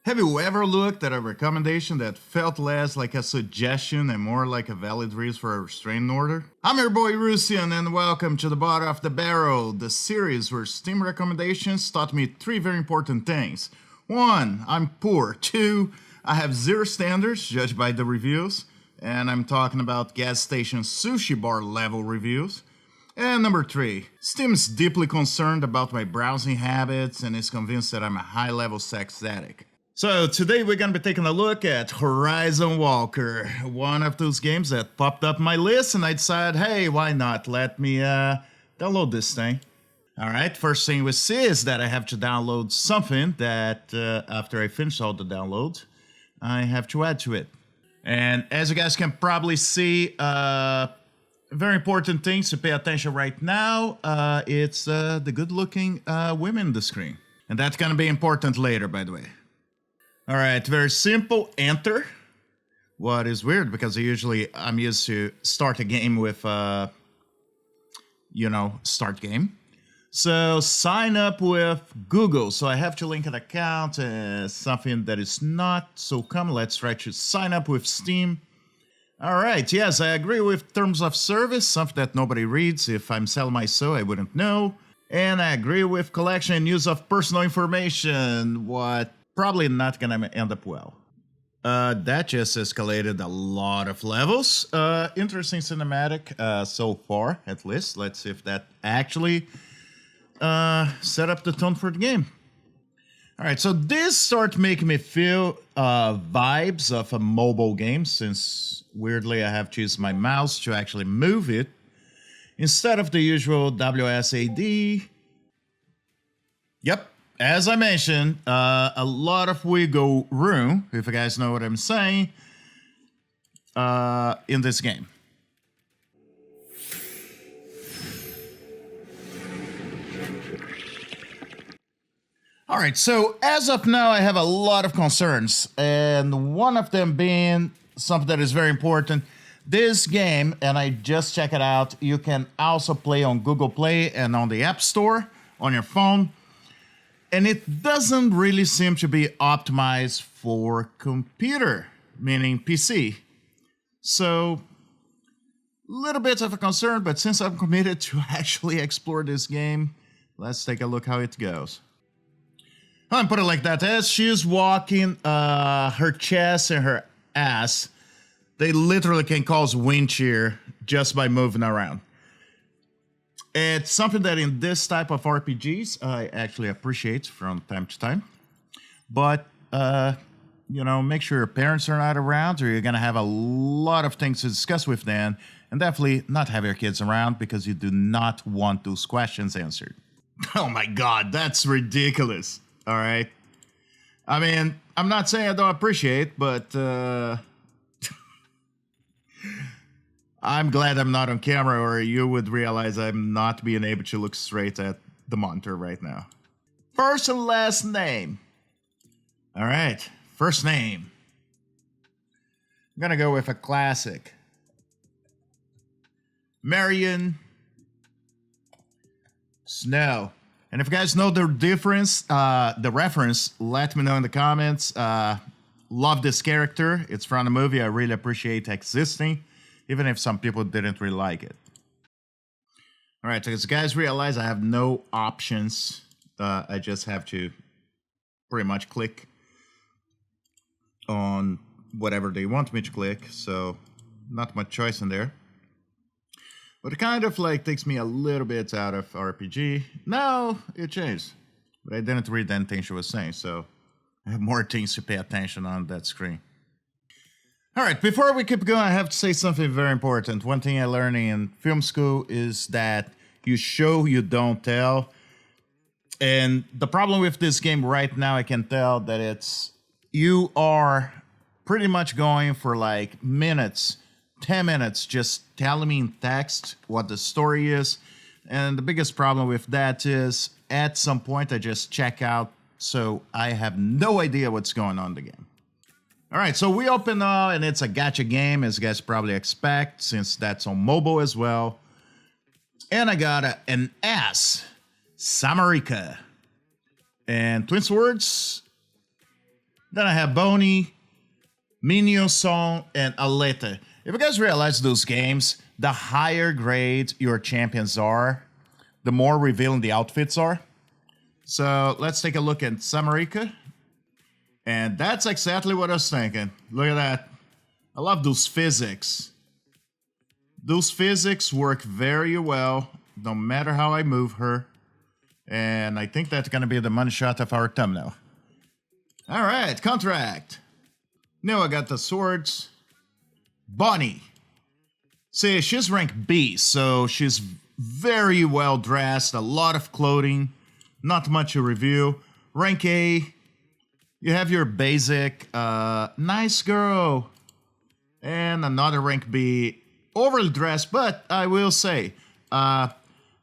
Have you ever looked at a recommendation that felt less like a suggestion and more like a valid reason for a restraining order? I'm your boy Rusian and welcome to the Bottom of the Barrel, the series where Steam recommendations taught me three very important things. 1. I'm poor. 2. I have zero standards judged by the reviews, and I'm talking about gas station sushi bar level reviews. And number 3, Steam's deeply concerned about my browsing habits and is convinced that I'm a high-level sex addict. So today we're going to be taking a look at Horizon Walker, one of those games that popped up my list and I decided, hey, why not? Let me download this thing. Alright, first thing we see is that I have to download something that after I finish all the download, I have to add to it. And as you guys can probably see, very important things to pay attention right now, it's the good-looking women on the screen. And that's going to be important later, by the way. Alright, very simple, enter. What is weird, because I'm used to start a game with, start game. So, sign up with Google. So I have to link an account, something that is not so common. Let's try to sign up with Steam. Alright, yes, I agree with terms of service, something that nobody reads. If I'm selling my soul, I wouldn't know. And I agree with collection and use of personal information, what probably not gonna end up well. That just escalated a lot of levels. Interesting cinematic so far, at least. Let's see if that actually set up the tone for the game. Alright, so this starts making me feel vibes of a mobile game, since weirdly I have to use my mouse to actually move it instead of the usual WSAD. Yep. As I mentioned, a lot of wiggle room, if you guys know what I'm saying, in this game. Alright, so as of now, I have a lot of concerns, and one of them being something that is very important. This game, and I just checked it out, you can also play on Google Play and on the App Store on your phone. And it doesn't really seem to be optimized for computer, meaning PC. So, a little bit of a concern, but since I'm committed to actually explore this game, let's take a look how it goes. I'll put it like that. As she's walking, her chest and her ass, they literally can cause wind shear just by moving around. It's something that in this type of RPGs, I actually appreciate from time to time. But, make sure your parents are not around or you're going to have a lot of things to discuss with them. And definitely not have your kids around because you do not want those questions answered. Oh my God, that's ridiculous. All right. I mean, I'm not saying I don't appreciate, but I'm glad I'm not on camera or you would realize I'm not being able to look straight at the monitor right now. First and last name. All right, first name. I'm gonna go with a classic. Marion Snow. And if you guys know the difference, the reference, let me know in the comments. Love this character. It's from the movie. I really appreciate existing, even if some people didn't really like it. Alright, so as you guys realize, I have no options. I just have to pretty much click on whatever they want me to click, so not much choice in there. But it kind of like takes me a little bit out of RPG. No, it changed. But I didn't read anything she was saying, so I have more things to pay attention on that screen. Alright, before we keep going, I have to say something very important. One thing I learned in film school is that you show, you don't tell. And the problem with this game right now, I can tell that you are pretty much going for like minutes, 10 minutes, just telling me in text what the story is. And the biggest problem with that is at some point I just check out, so I have no idea what's going on in the game. Alright, so we open now, and it's a gacha game, as you guys probably expect, since that's on mobile as well. And I got an S, Samarika. And twin swords, Then I have Bonnie, Minio Song, and Aleta. If you guys realize those games, the higher grade your champions are, the more revealing the outfits are. So let's take a look at Samarika. And that's exactly what I was thinking. Look at that. I love those physics. Those physics work very well, no matter how I move her. And I think that's going to be the money shot of our thumbnail. All right, contract. Now I got the swords. Bonnie. See, she's rank B, so she's very well dressed, a lot of clothing, not much to review. Rank A, you have your basic, nice girl. And another rank B, overly dressed, but I will say,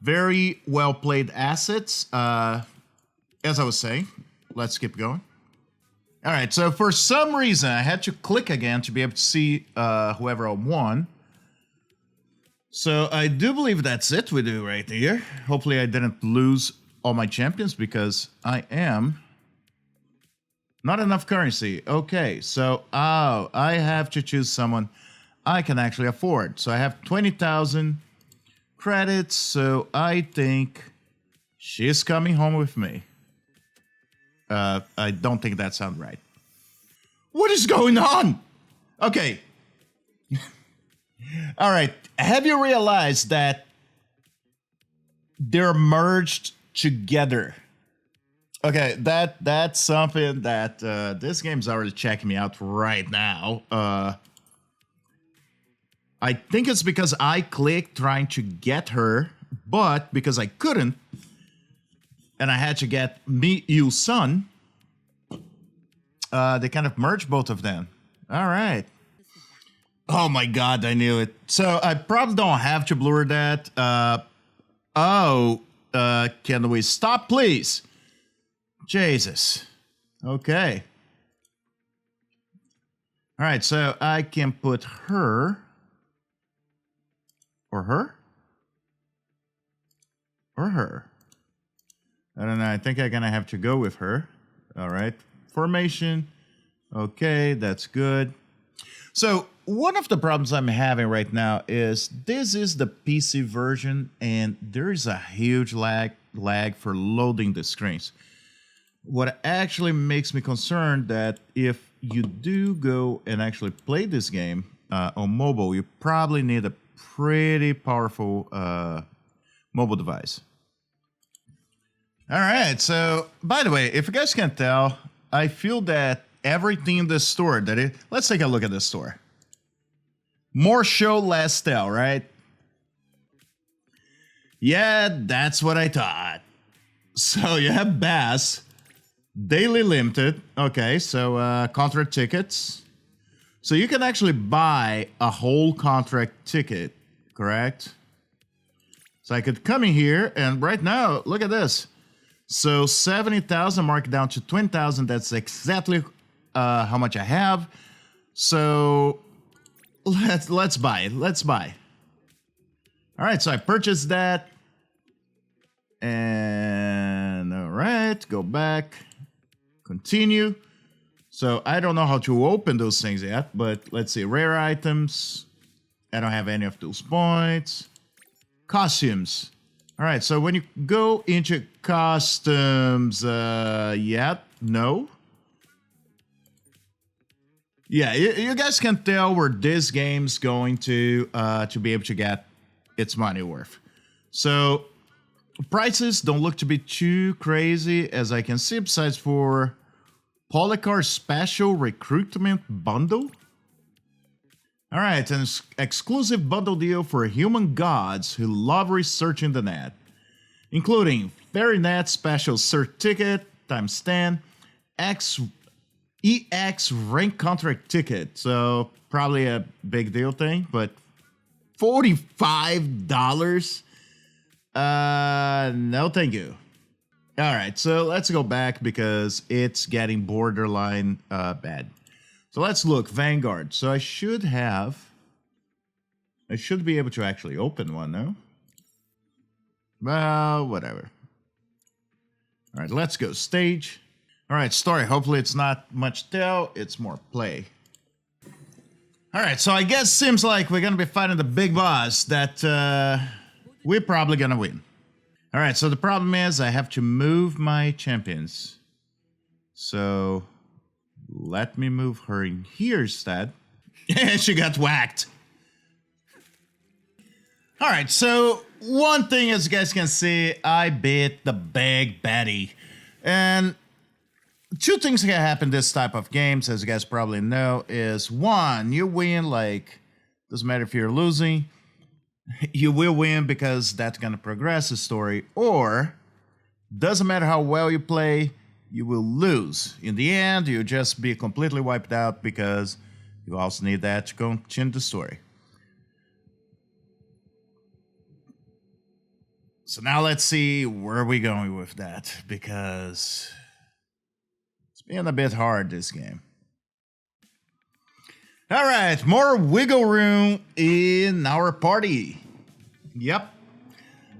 very well played assets. As I was saying, let's keep going. All right, so for some reason, I had to click again to be able to see whoever I won. So I do believe that's it we do right here. Hopefully I didn't lose all my champions because I am... Not enough currency. Okay, so I have to choose someone I can actually afford. So I have 20,000 credits, so I think she's coming home with me. I don't think that sounds right. What is going on? Okay. All right. Have you realized that they're merged together? Okay, that's something that this game's already checking me out right now. I think it's because I clicked trying to get her, but because I couldn't, and I had to get me, you, son, they kind of merged both of them. All right. Oh my god, I knew it. So I probably don't have to blur that. Can we stop, please? Jesus. Okay. All right, so I can put her. Or her? Or her. I don't know. I think I'm going to have to go with her. All right. Formation. Okay, that's good. So one of the problems I'm having right now is this is the PC version, and there is a huge lag for loading the screens. What actually makes me concerned that if you do go and actually play this game on mobile, you probably need a pretty powerful mobile device. All right, so by the way, if you guys can't tell, I feel that everything in this store let's take a look at this store. More show, less tell, right? Yeah, that's what I thought. So you have Bass, daily limited. Okay, so contract tickets. So you can actually buy a whole contract ticket, correct? So I could come in here and right now, look at this. So 70,000 marked down to 20,000. That's exactly how much I have. So let's buy it. Let's buy. All right, so I purchased that. And all right, go back, continue. So I don't know how to open those things yet, but let's see, rare items. I don't have any of those points. Costumes. All right, so when you go into costumes, no. Yeah, you guys can tell where this game's going to be able to get its money worth. So prices don't look to be too crazy as I can see, besides for Polycar Special Recruitment Bundle. All right, an exclusive bundle deal for human gods who love researching the net, including Fairy Net Special Cert Ticket times 10, EX Rank Contract Ticket, so probably a big deal thing, but $45? No thank you. All right, so let's go back because it's getting borderline bad. So let's look, Vanguard. So I should be able to actually open one, no? Well, whatever. All right, let's go. Stage. All right, story. Hopefully it's not much tell, it's more play. All right, so I guess seems like we're gonna be fighting the big boss that we're probably gonna win. All right, so the problem is I have to move my champions. So let me move her in here instead. And she got whacked. All right, so one thing, as you guys can see, I beat the big baddie. And two things can happen this type of games, as you guys probably know, is one, you win, like, doesn't matter if you're losing, you will win because that's gonna progress the story, or doesn't matter how well you play, you will lose. In the end, you'll just be completely wiped out because you also need that to continue the story. So now let's see where we're going with that, because it's been a bit hard, this game. All right, more wiggle room in our party. Yep.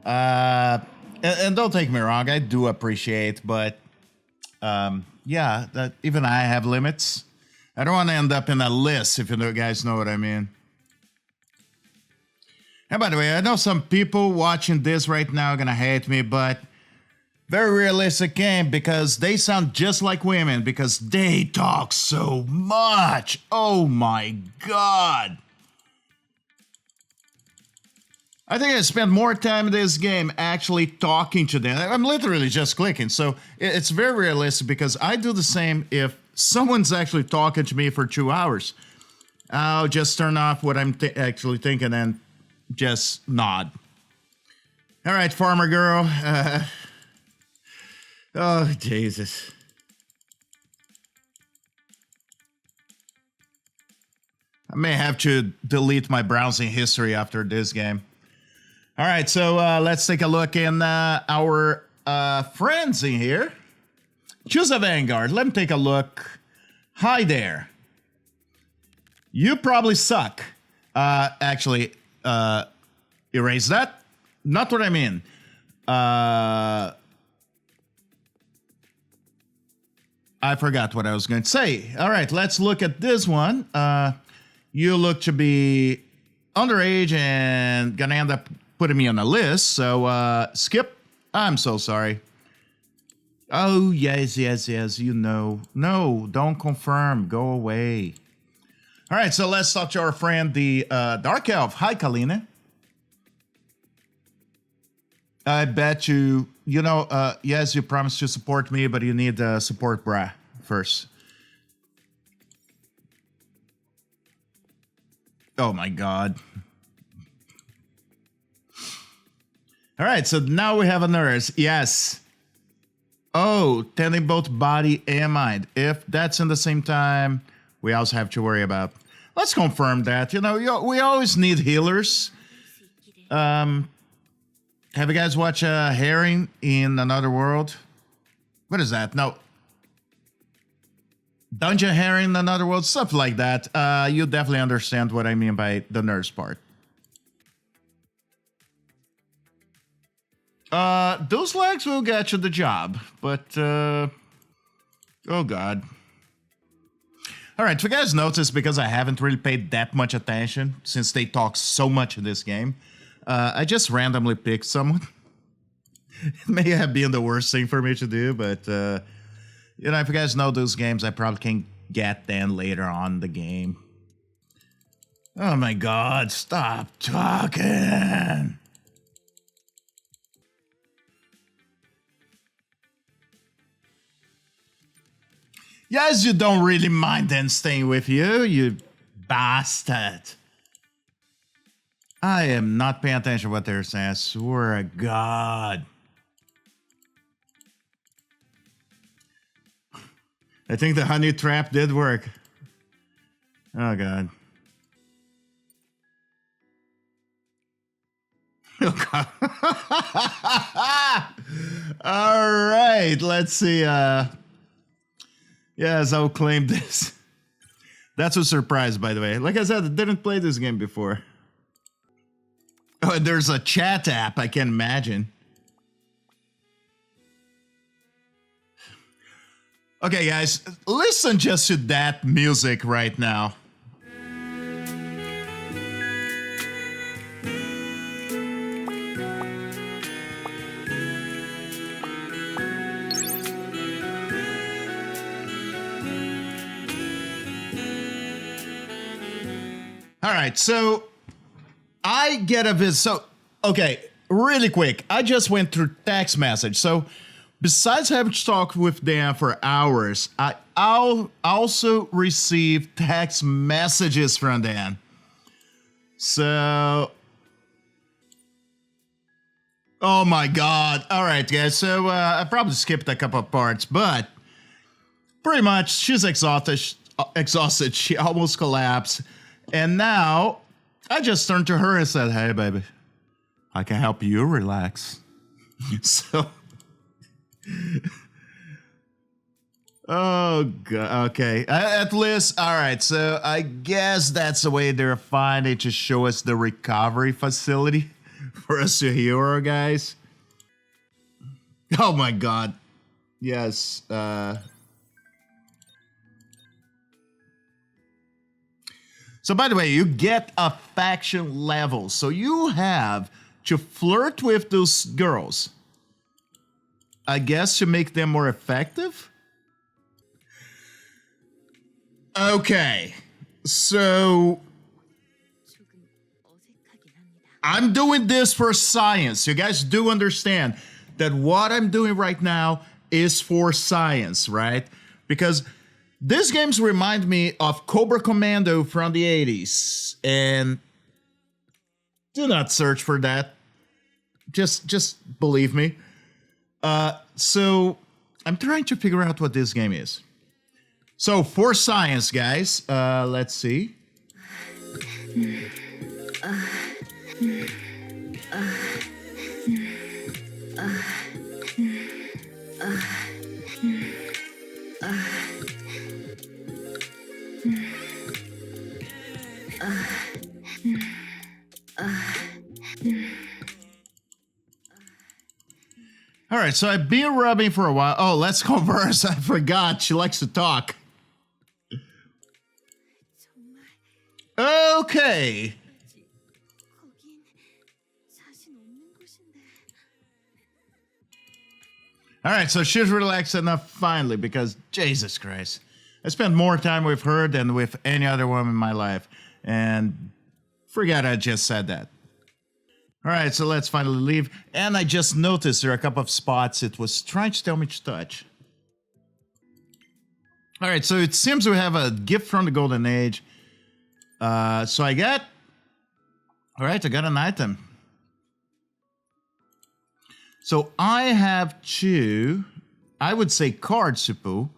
And don't take me wrong, I do appreciate, but yeah, that even I have limits. I don't want to end up in a list, if you guys know what I mean. And by the way, I know some people watching this right now are gonna hate me, but very realistic game because they sound just like women because they talk so much. Oh my god. I think I spent more time in this game actually talking to them. I'm literally just clicking, so it's very realistic because I do the same if someone's actually talking to me for 2 hours. I'll just turn off what I'm actually thinking and just nod. All right, farmer girl. Oh, Jesus. I may have to delete my browsing history after this game. All right, so let's take a look in our friends in here. Choose a Vanguard. Let me take a look. Hi there. You probably suck. Actually, erase that. Not what I mean. I forgot what I was going to say. All right, let's look at this one. You look to be underage and gonna end up putting me on a list. So skip. I'm so sorry. Oh, yes, you know. No, don't confirm. Go away. All right, so let's talk to our friend, the Dark Elf. Hi, Kalina. I bet you know, yes, you promised to support me, but you need support bra first. Oh, my God. All right, so now we have a nurse. Yes. Oh, tending both body and mind. If that's in the same time, we also have to worry about. Let's confirm that. You know, we always need healers. Have you guys watched Herring in Another World? What is that? No. Dungeon Herring in Another World, stuff like that. You definitely understand what I mean by the nurse part. Those legs will get you the job, but, oh God. All right, so you guys notice, because I haven't really paid that much attention since they talk so much in this game, I just randomly picked someone. It may have been the worst thing for me to do, but, you know, if you guys know those games, I probably can get them later on in the game. Oh my God, stop talking. Yes, you don't really mind them staying with you, you bastard. I am not paying attention to what they're saying, I swear to God. I think the honey trap did work. Oh, God. Oh, God. All right, let's see. Yes, I'll claim this. That's a surprise, by the way. Like I said, I didn't play this game before. Oh, and there's a chat app, I can imagine. Okay, guys, listen just to that music right now. All right, so I get a visit. So, okay, really quick. I just went through text message. So, besides having to talk with Dan for hours, I'll also receive text messages from Dan. So, oh my God. All right, guys. So, I probably skipped a couple of parts, but pretty much she's exhausted. She almost collapsed. And now I just turned to her and said, "Hey, baby, I can help you relax." So, oh, God. Okay. At least, all right. So I guess that's the way they're finding to show us the recovery facility for us to heal our guys. Oh, my God. Yes. So, by the way, you get a faction level. So you have to flirt with those girls, I guess, to make them more effective. Okay. So I'm doing this for science. You guys do understand that what I'm doing right now is for science, right? Because these games remind me of Cobra Commando from the 80s, and do not search for that. Just believe me. So I'm trying to figure out what this game is. So for science, guys, let's see. All right, so I've been rubbing for a while. Oh, let's converse. I forgot. She likes to talk. Okay. All right, so she's relaxed enough finally because, Jesus Christ, I spent more time with her than with any other woman in my life. And forget I just said that. All right, so let's finally leave. And I just noticed there are a couple of spots it was trying to tell me to touch. All right, so it seems we have a gift from the Golden Age. So I got... All right, I got an item. So I have two, I would say cards to pull,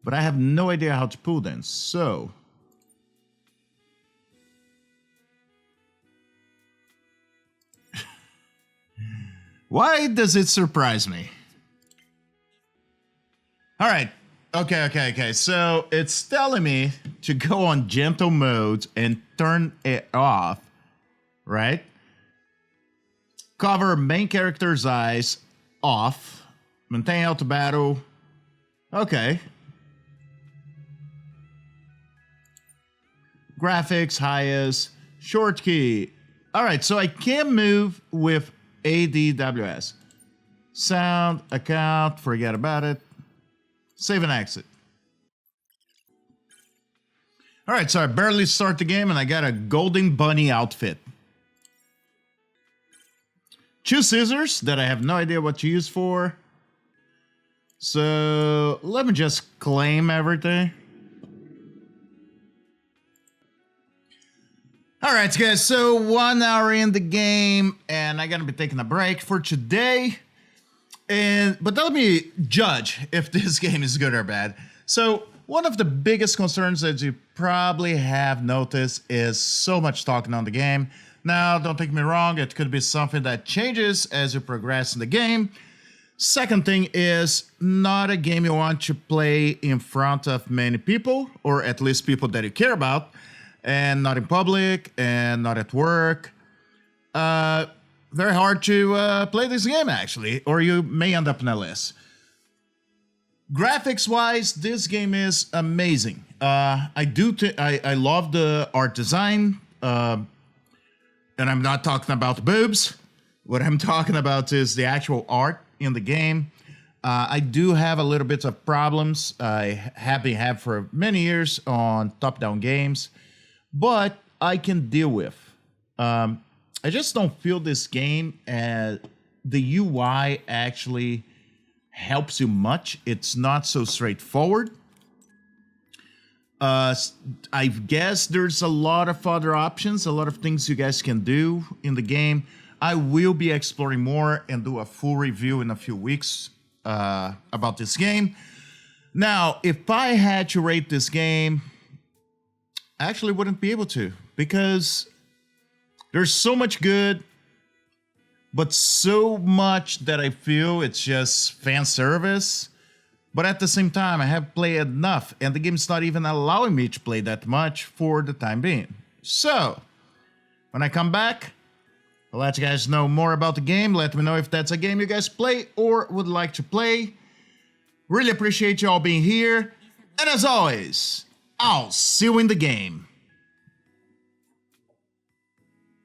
but I have no idea how to pull them. So... Why does it surprise me? All right. Okay. So it's telling me to go on gentle mode and turn it off, right? Cover main character's eyes off. Maintain auto battle. Okay. Graphics highest. Short key. All right. So I can move with ADWS. Sound, account, forget about it. Save and exit. All right, so I barely start the game and I got a golden bunny outfit. Two scissors that I have no idea what to use for. So let me just claim everything. All right, guys, so 1 hour in the game, and I'm gonna be taking a break for today. But let me judge if this game is good or bad. So one of the biggest concerns that you probably have noticed is so much talking on the game. Now, don't take me wrong, it could be something that changes as you progress in the game. Second thing is not a game you want to play in front of many people, or at least people that you care about. And not in public, and not at work. Very hard to play this game, actually, or you may end up in a list. Graphics-wise, this game is amazing. I love the art design, and I'm not talking about boobs. What I'm talking about is the actual art in the game. I do have a little bit of problems I have been having for many years on top-down games, but I can deal with. I just don't feel this game as the UI actually helps you much. It's not so straightforward. I guess there's a lot of other options, a lot of things you guys can do in the game. I will be exploring more and do a full review in a few weeks about this game. Now, if I had to rate this game, I actually wouldn't be able to, because there's so much good, but so much that I feel it's just fan service. But at the same time, I have played enough, and the game's not even allowing me to play that much for the time being. So, when I come back, I'll let you guys know more about the game. Let me know if that's a game you guys play or would like to play. Really appreciate you all being here. And as always, I'll see you in the game.